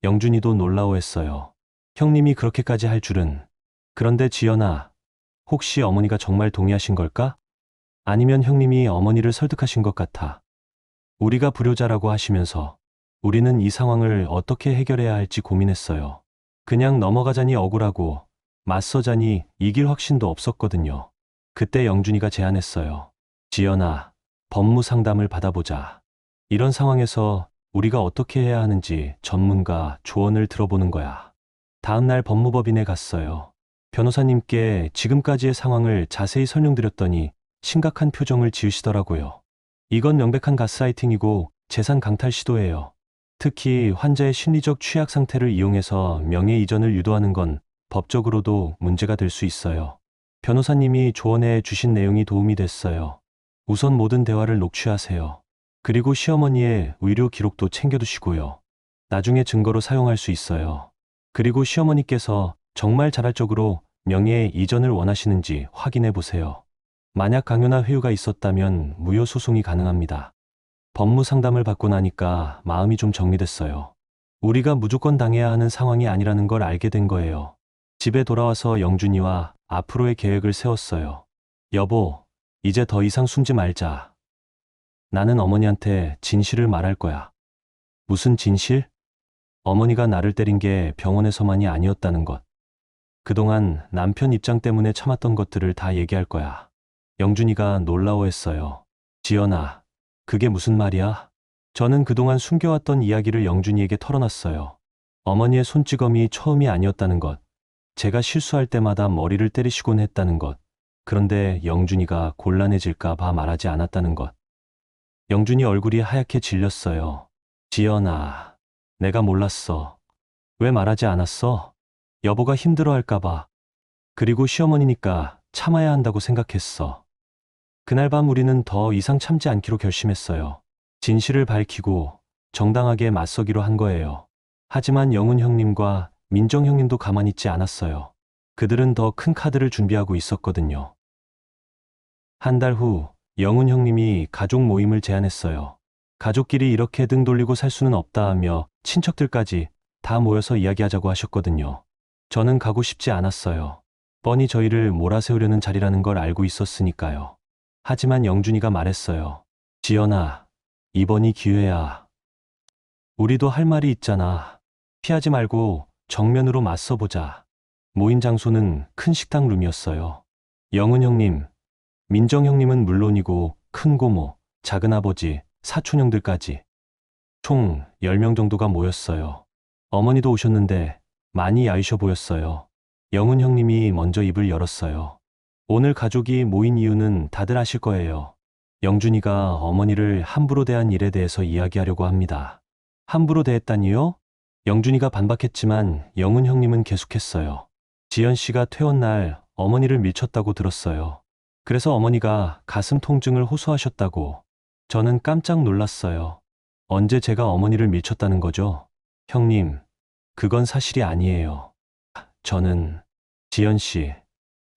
영준이도 놀라워했어요. 형님이 그렇게까지 할 줄은. 그런데 지연아, 혹시 어머니가 정말 동의하신 걸까? 아니면 형님이 어머니를 설득하신 것 같아. 우리가 불효자라고 하시면서 우리는 이 상황을 어떻게 해결해야 할지 고민했어요. 그냥 넘어가자니 억울하고 맞서자니 이길 확신도 없었거든요. 그때 영준이가 제안했어요. 지연아, 법무 상담을 받아보자. 이런 상황에서 우리가 어떻게 해야 하는지 전문가 조언을 들어보는 거야. 다음날 법무법인에 갔어요. 변호사님께 지금까지의 상황을 자세히 설명드렸더니 심각한 표정을 지으시더라고요. 이건 명백한 가스라이팅이고 재산 강탈 시도예요. 특히 환자의 심리적 취약 상태를 이용해서 명예 이전을 유도하는 건 법적으로도 문제가 될 수 있어요. 변호사님이 조언해 주신 내용이 도움이 됐어요. 우선 모든 대화를 녹취하세요. 그리고 시어머니의 의료 기록도 챙겨두시고요. 나중에 증거로 사용할 수 있어요. 그리고 시어머니께서 정말 자발적으로 명예 이전을 원하시는지 확인해 보세요. 만약 강요나 회유가 있었다면 무효 소송이 가능합니다. 법무 상담을 받고 나니까 마음이 좀 정리됐어요. 우리가 무조건 당해야 하는 상황이 아니라는 걸 알게 된 거예요. 집에 돌아와서 영준이와 앞으로의 계획을 세웠어요. 여보, 이제 더 이상 숨지 말자. 나는 어머니한테 진실을 말할 거야. 무슨 진실? 어머니가 나를 때린 게 병원에서만이 아니었다는 것. 그동안 남편 입장 때문에 참았던 것들을 다 얘기할 거야. 영준이가 놀라워했어요. 지연아, 그게 무슨 말이야? 저는 그동안 숨겨왔던 이야기를 영준이에게 털어놨어요. 어머니의 손찌검이 처음이 아니었다는 것. 제가 실수할 때마다 머리를 때리시곤 했다는 것. 그런데 영준이가 곤란해질까 봐 말하지 않았다는 것. 영준이 얼굴이 하얗게 질렸어요. 지연아, 내가 몰랐어. 왜 말하지 않았어? 여보가 힘들어할까 봐. 그리고 시어머니니까 참아야 한다고 생각했어. 그날 밤 우리는 더 이상 참지 않기로 결심했어요. 진실을 밝히고 정당하게 맞서기로 한 거예요. 하지만 영훈 형님과 민정 형님도 가만히 있지 않았어요. 그들은 더 큰 카드를 준비하고 있었거든요. 한 달 후, 영훈 형님이 가족 모임을 제안했어요. 가족끼리 이렇게 등 돌리고 살 수는 없다 하며 친척들까지 다 모여서 이야기하자고 하셨거든요. 저는 가고 싶지 않았어요. 뻔히 저희를 몰아세우려는 자리라는 걸 알고 있었으니까요. 하지만 영준이가 말했어요. 지연아, 이번이 기회야. 우리도 할 말이 있잖아. 피하지 말고 정면으로 맞서보자. 모인 장소는 큰 식당 룸이었어요. 영훈 형님, 민정 형님은 물론이고 큰 고모, 작은 아버지, 사촌 형들까지 총 10명 정도가 모였어요. 어머니도 오셨는데 많이 야위셔 보였어요. 영훈 형님이 먼저 입을 열었어요. 오늘 가족이 모인 이유는 다들 아실 거예요. 영준이가 어머니를 함부로 대한 일에 대해서 이야기하려고 합니다. 함부로 대했다니요? 영준이가 반박했지만 영훈 형님은 계속했어요. 지연 씨가 퇴원 날 어머니를 밀쳤다고 들었어요. 그래서 어머니가 가슴 통증을 호소하셨다고. 저는 깜짝 놀랐어요. 언제 제가 어머니를 밀쳤다는 거죠? 형님, 그건 사실이 아니에요. 저는 지연 씨,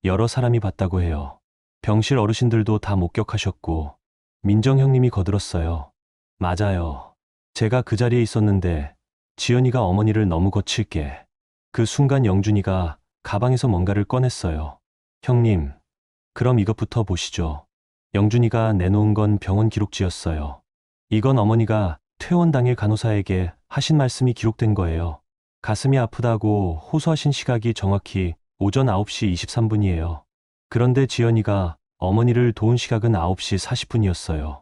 여러 사람이 봤다고 해요. 병실 어르신들도 다 목격하셨고, 민정 형님이 거들었어요. 맞아요. 제가 그 자리에 있었는데, 지연이가 어머니를 너무 거칠게. 그 순간 영준이가 가방에서 뭔가를 꺼냈어요. 형님, 그럼 이것부터 보시죠. 영준이가 내놓은 건 병원 기록지였어요. 이건 어머니가 퇴원 당일 간호사에게 하신 말씀이 기록된 거예요. 가슴이 아프다고 호소하신 시각이 정확히 오전 9시 23분이에요. 그런데 지연이가 어머니를 도운 시각은 9시 40분이었어요.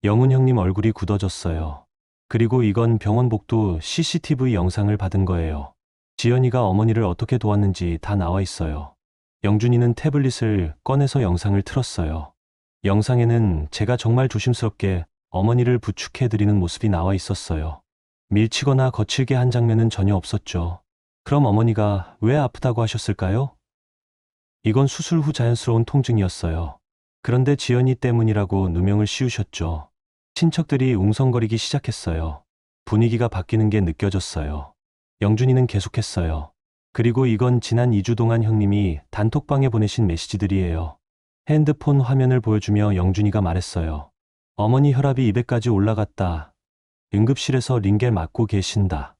영훈 형님 얼굴이 굳어졌어요. 그리고 이건 병원 복도 CCTV 영상을 받은 거예요. 지연이가 어머니를 어떻게 도왔는지 다 나와 있어요. 영준이는 태블릿을 꺼내서 영상을 틀었어요. 영상에는 제가 정말 조심스럽게 어머니를 부축해드리는 모습이 나와 있었어요. 밀치거나 거칠게 한 장면은 전혀 없었죠. 그럼 어머니가 왜 아프다고 하셨을까요? 이건 수술 후 자연스러운 통증이었어요. 그런데 지연이 때문이라고 누명을 씌우셨죠. 친척들이 웅성거리기 시작했어요. 분위기가 바뀌는 게 느껴졌어요. 영준이는 계속했어요. 그리고 이건 지난 2주 동안 형님이 단톡방에 보내신 메시지들이에요. 핸드폰 화면을 보여주며 영준이가 말했어요. 어머니 혈압이 200까지 올라갔다. 응급실에서 링겔 맞고 계신다.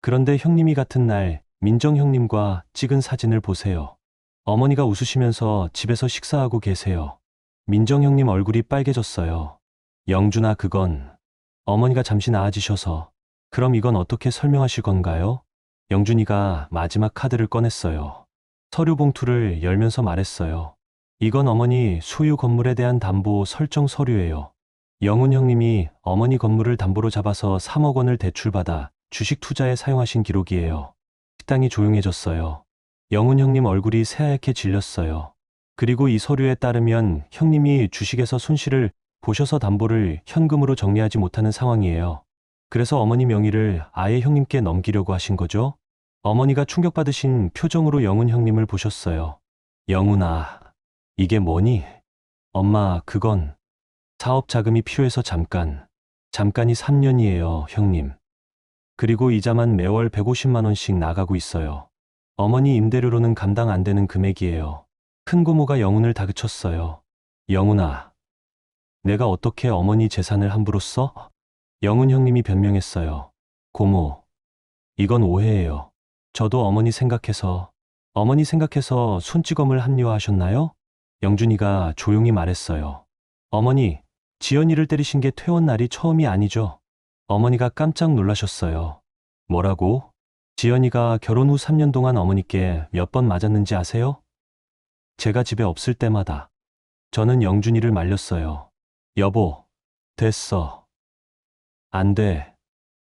그런데 형님이 같은 날 민정 형님과 찍은 사진을 보세요. 어머니가 웃으시면서 집에서 식사하고 계세요. 민정 형님 얼굴이 빨개졌어요. 영준아, 그건 어머니가 잠시 나아지셔서. 그럼 이건 어떻게 설명하실 건가요? 영준이가 마지막 카드를 꺼냈어요. 서류 봉투를 열면서 말했어요. 이건 어머니 소유 건물에 대한 담보 설정 서류예요. 영훈 형님이 어머니 건물을 담보로 잡아서 3억 원을 대출받아 주식 투자에 사용하신 기록이에요. 식당이 조용해졌어요. 영훈 형님 얼굴이 새하얗게 질렸어요. 그리고 이 서류에 따르면 형님이 주식에서 손실을 보셔서 담보를 현금으로 정리하지 못하는 상황이에요. 그래서 어머니 명의를 아예 형님께 넘기려고 하신 거죠? 어머니가 충격받으신 표정으로 영훈 형님을 보셨어요. 영훈아, 이게 뭐니? 엄마, 그건 사업 자금이 필요해서 잠깐이 3년이에요, 형님. 그리고 이자만 매월 150만 원씩 나가고 있어요. 어머니 임대료로는 감당 안 되는 금액이에요. 큰 고모가 영훈을 다그쳤어요. 영훈아, 내가 어떻게 어머니 재산을 함부로 써? 영훈 형님이 변명했어요. 고모, 이건 오해예요. 저도 어머니 생각해서 손찌검을 합리화하셨나요? 영준이가 조용히 말했어요. 어머니, 지연이를 때리신 게 퇴원 날이 처음이 아니죠? 어머니가 깜짝 놀라셨어요. 뭐라고? 지연이가 결혼 후 3년 동안 어머니께 몇 번 맞았는지 아세요? 제가 집에 없을 때마다. 저는 영준이를 말렸어요. 여보, 됐어. 안 돼.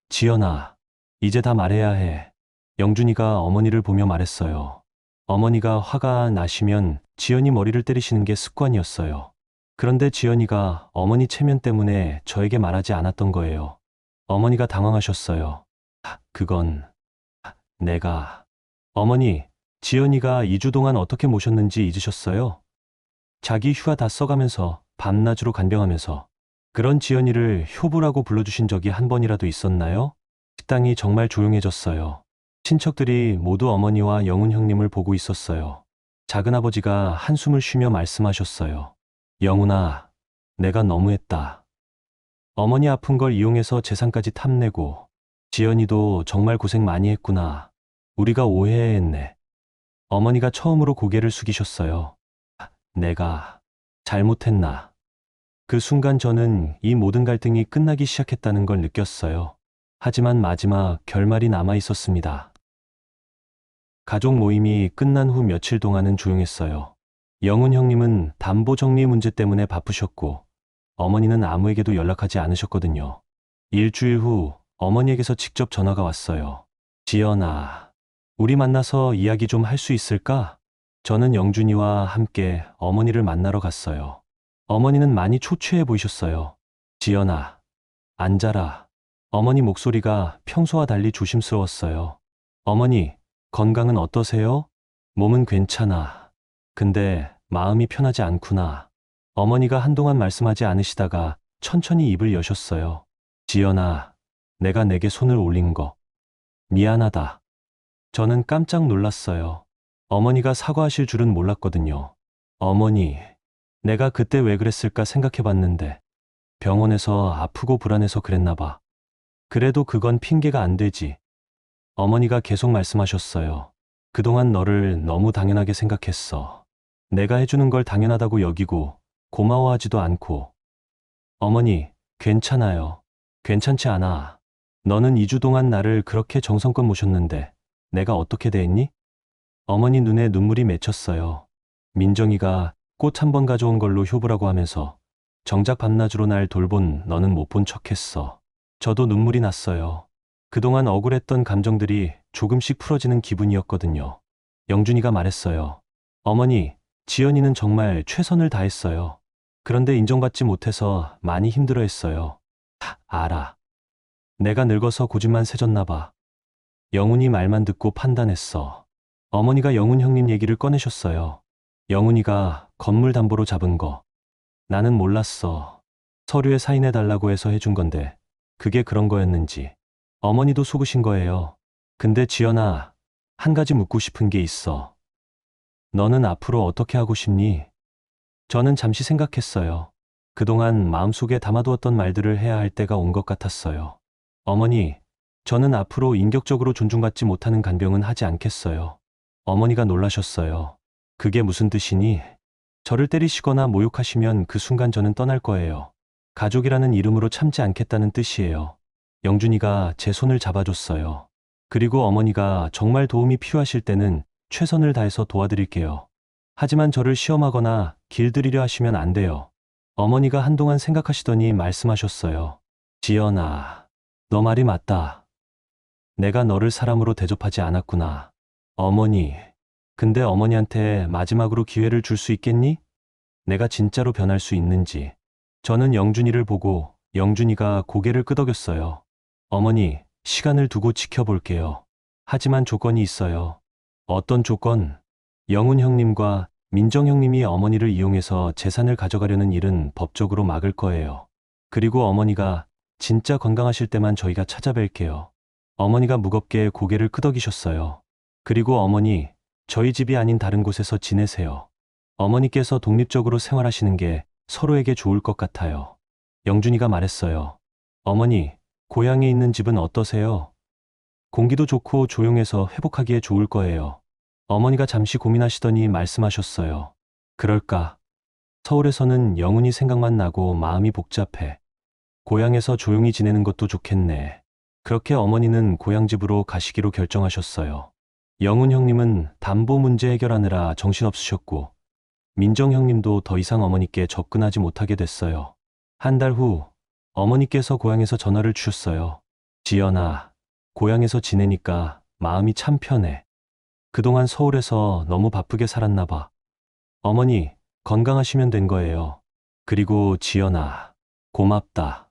지연아, 이제 다 말해야 해. 영준이가 어머니를 보며 말했어요. 어머니가 화가 나시면 지연이 머리를 때리시는 게 습관이었어요. 그런데 지연이가 어머니 체면 때문에 저에게 말하지 않았던 거예요. 어머니가 당황하셨어요. 그건 내가. 어머니, 지연이가 2주 동안 어떻게 모셨는지 잊으셨어요? 자기 휴가 다 써가면서 밤낮으로 간병하면서. 그런 지연이를 효부라고 불러주신 적이 한 번이라도 있었나요? 식당이 정말 조용해졌어요. 친척들이 모두 어머니와 영훈 형님을 보고 있었어요. 작은아버지가 한숨을 쉬며 말씀하셨어요. 영훈아, 내가 너무했다. 어머니 아픈 걸 이용해서 재산까지 탐내고, 지연이도 정말 고생 많이 했구나. 우리가 오해했네. 어머니가 처음으로 고개를 숙이셨어요. 내가 잘못했나. 그 순간 저는 이 모든 갈등이 끝나기 시작했다는 걸 느꼈어요. 하지만 마지막 결말이 남아 있었습니다. 가족 모임이 끝난 후 며칠 동안은 조용했어요. 영훈 형님은 담보 정리 문제 때문에 바쁘셨고, 어머니는 아무에게도 연락하지 않으셨거든요. 일주일 후 어머니에게서 직접 전화가 왔어요. 지연아, 우리 만나서 이야기 좀 할 수 있을까? 저는 영준이와 함께 어머니를 만나러 갔어요. 어머니는 많이 초췌해 보이셨어요. 지연아, 앉아라. 어머니 목소리가 평소와 달리 조심스러웠어요. 어머니, 건강은 어떠세요? 몸은 괜찮아. 근데 마음이 편하지 않구나. 어머니가 한동안 말씀하지 않으시다가 천천히 입을 여셨어요. 지연아, 내가 내게 손을 올린 거 미안하다. 저는 깜짝 놀랐어요. 어머니가 사과하실 줄은 몰랐거든요. 어머니, 내가 그때 왜 그랬을까 생각해 봤는데 병원에서 아프고 불안해서 그랬나 봐. 그래도 그건 핑계가 안 되지. 어머니가 계속 말씀하셨어요. 그동안 너를 너무 당연하게 생각했어. 내가 해주는 걸 당연하다고 여기고 고마워하지도 않고. 어머니, 괜찮아요. 괜찮지 않아. 너는 2주 동안 나를 그렇게 정성껏 모셨는데 내가 어떻게 대했니? 어머니 눈에 눈물이 맺혔어요. 민정이가 꽃 한 번 가져온 걸로 효부라고 하면서 정작 밤낮으로 날 돌본 너는 못 본 척했어. 저도 눈물이 났어요. 그동안 억울했던 감정들이 조금씩 풀어지는 기분이었거든요. 영준이가 말했어요. 어머니, 지연이는 정말 최선을 다했어요. 그런데 인정받지 못해서 많이 힘들어했어요. 알아. 내가 늙어서 고집만 세졌나 봐. 영훈이 말만 듣고 판단했어. 어머니가 영훈 형님 얘기를 꺼내셨어요. 영훈이가 건물 담보로 잡은 거. 나는 몰랐어. 서류에 사인해달라고 해서 해준 건데 그게 그런 거였는지. 어머니도 속으신 거예요. 근데 지연아, 한 가지 묻고 싶은 게 있어. 너는 앞으로 어떻게 하고 싶니? 저는 잠시 생각했어요. 그동안 마음속에 담아두었던 말들을 해야 할 때가 온 것 같았어요. 어머니, 저는 앞으로 인격적으로 존중받지 못하는 간병은 하지 않겠어요. 어머니가 놀라셨어요. 그게 무슨 뜻이니? 저를 때리시거나 모욕하시면 그 순간 저는 떠날 거예요. 가족이라는 이름으로 참지 않겠다는 뜻이에요. 영준이가 제 손을 잡아줬어요. 그리고 어머니가 정말 도움이 필요하실 때는 최선을 다해서 도와드릴게요. 하지만 저를 시험하거나 길들이려 하시면 안 돼요. 어머니가 한동안 생각하시더니 말씀하셨어요. 지연아, 너 말이 맞다. 내가 너를 사람으로 대접하지 않았구나. 어머니, 근데 어머니한테 마지막으로 기회를 줄 수 있겠니? 내가 진짜로 변할 수 있는지. 저는 영준이를 보고 영준이가 고개를 끄덕였어요. 어머니, 시간을 두고 지켜볼게요. 하지만 조건이 있어요. 어떤 조건? 영훈 형님과 민정 형님이 어머니를 이용해서 재산을 가져가려는 일은 법적으로 막을 거예요. 그리고 어머니가 진짜 건강하실 때만 저희가 찾아뵐게요. 어머니가 무겁게 고개를 끄덕이셨어요. 그리고 어머니, 저희 집이 아닌 다른 곳에서 지내세요. 어머니께서 독립적으로 생활하시는 게 서로에게 좋을 것 같아요. 영준이가 말했어요. 어머니, 고향에 있는 집은 어떠세요? 공기도 좋고 조용해서 회복하기에 좋을 거예요. 어머니가 잠시 고민하시더니 말씀하셨어요. 그럴까? 서울에서는 영훈이 생각만 나고 마음이 복잡해. 고향에서 조용히 지내는 것도 좋겠네. 그렇게 어머니는 고향집으로 가시기로 결정하셨어요. 영훈 형님은 담보 문제 해결하느라 정신없으셨고, 민정 형님도 더 이상 어머니께 접근하지 못하게 됐어요. 한 달 후, 어머니께서 고향에서 전화를 주셨어요. 지연아, 고향에서 지내니까 마음이 참 편해. 그동안 서울에서 너무 바쁘게 살았나 봐. 어머니, 건강하시면 된 거예요. 그리고 지연아, 고맙다.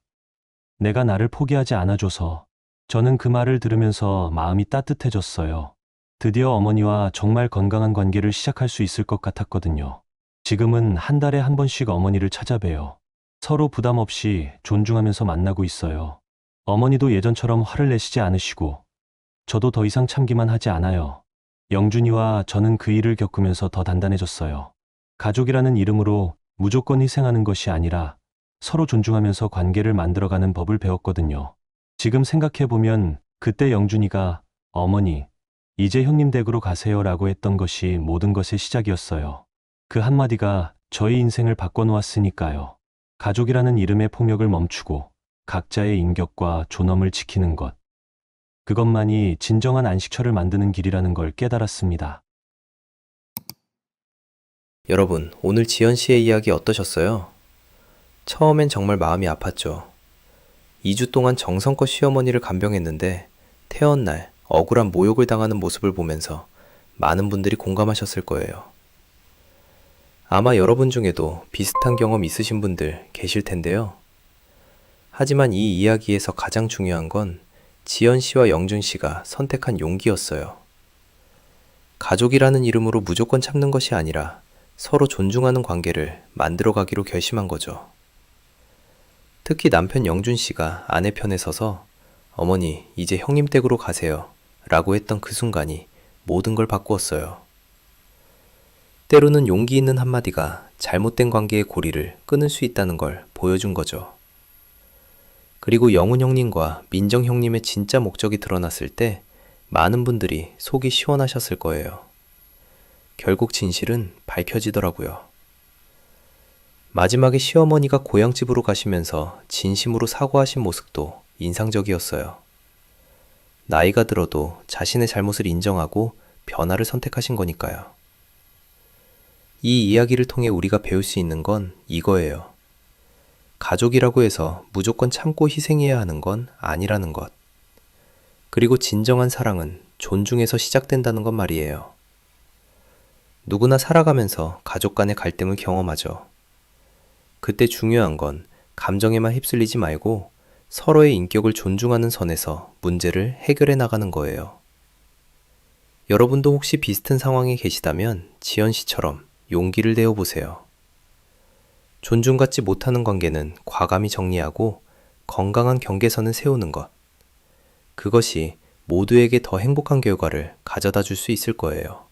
내가 나를 포기하지 않아줘서. 저는 그 말을 들으면서 마음이 따뜻해졌어요. 드디어 어머니와 정말 건강한 관계를 시작할 수 있을 것 같았거든요. 지금은 한 달에 한 번씩 어머니를 찾아봬요. 서로 부담 없이 존중하면서 만나고 있어요. 어머니도 예전처럼 화를 내시지 않으시고, 저도 더 이상 참기만 하지 않아요. 영준이와 저는 그 일을 겪으면서 더 단단해졌어요. 가족이라는 이름으로 무조건 희생하는 것이 아니라 서로 존중하면서 관계를 만들어가는 법을 배웠거든요. 지금 생각해보면 그때 영준이가 어머니, 이제 형님 댁으로 가세요라고 했던 것이 모든 것의 시작이었어요. 그 한마디가 저희 인생을 바꿔놓았으니까요. 가족이라는 이름의 폭력을 멈추고 각자의 인격과 존엄을 지키는 것. 그것만이 진정한 안식처를 만드는 길이라는 걸 깨달았습니다. 여러분, 오늘 지연 씨의 이야기 어떠셨어요? 처음엔 정말 마음이 아팠죠. 2주 동안 정성껏 시어머니를 간병했는데 퇴원날 억울한 모욕을 당하는 모습을 보면서 많은 분들이 공감하셨을 거예요. 아마 여러분 중에도 비슷한 경험 있으신 분들 계실 텐데요. 하지만 이 이야기에서 가장 중요한 건 지연 씨와 영준 씨가 선택한 용기였어요. 가족이라는 이름으로 무조건 참는 것이 아니라 서로 존중하는 관계를 만들어가기로 결심한 거죠. 특히 남편 영준 씨가 아내 편에 서서 어머니, 이제 형님 댁으로 가세요 라고 했던 그 순간이 모든 걸 바꾸었어요. 때로는 용기 있는 한마디가 잘못된 관계의 고리를 끊을 수 있다는 걸 보여준 거죠. 그리고 영훈 형님과 민정 형님의 진짜 목적이 드러났을 때 많은 분들이 속이 시원하셨을 거예요. 결국 진실은 밝혀지더라고요. 마지막에 시어머니가 고향집으로 가시면서 진심으로 사과하신 모습도 인상적이었어요. 나이가 들어도 자신의 잘못을 인정하고 변화를 선택하신 거니까요. 이 이야기를 통해 우리가 배울 수 있는 건 이거예요. 가족이라고 해서 무조건 참고 희생해야 하는 건 아니라는 것. 그리고 진정한 사랑은 존중에서 시작된다는 것 말이에요. 누구나 살아가면서 가족 간의 갈등을 경험하죠. 그때 중요한 건 감정에만 휩쓸리지 말고 서로의 인격을 존중하는 선에서 문제를 해결해 나가는 거예요. 여러분도 혹시 비슷한 상황에 계시다면 지연 씨처럼 용기를 내어보세요. 존중받지 못하는 관계는 과감히 정리하고 건강한 경계선을 세우는 것. 그것이 모두에게 더 행복한 결과를 가져다 줄 수 있을 거예요.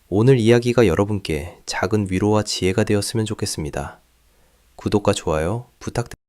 오늘 이야기가 여러분께 작은 위로와 지혜가 되었으면 좋겠습니다. 구독과 좋아요 부탁드립니다.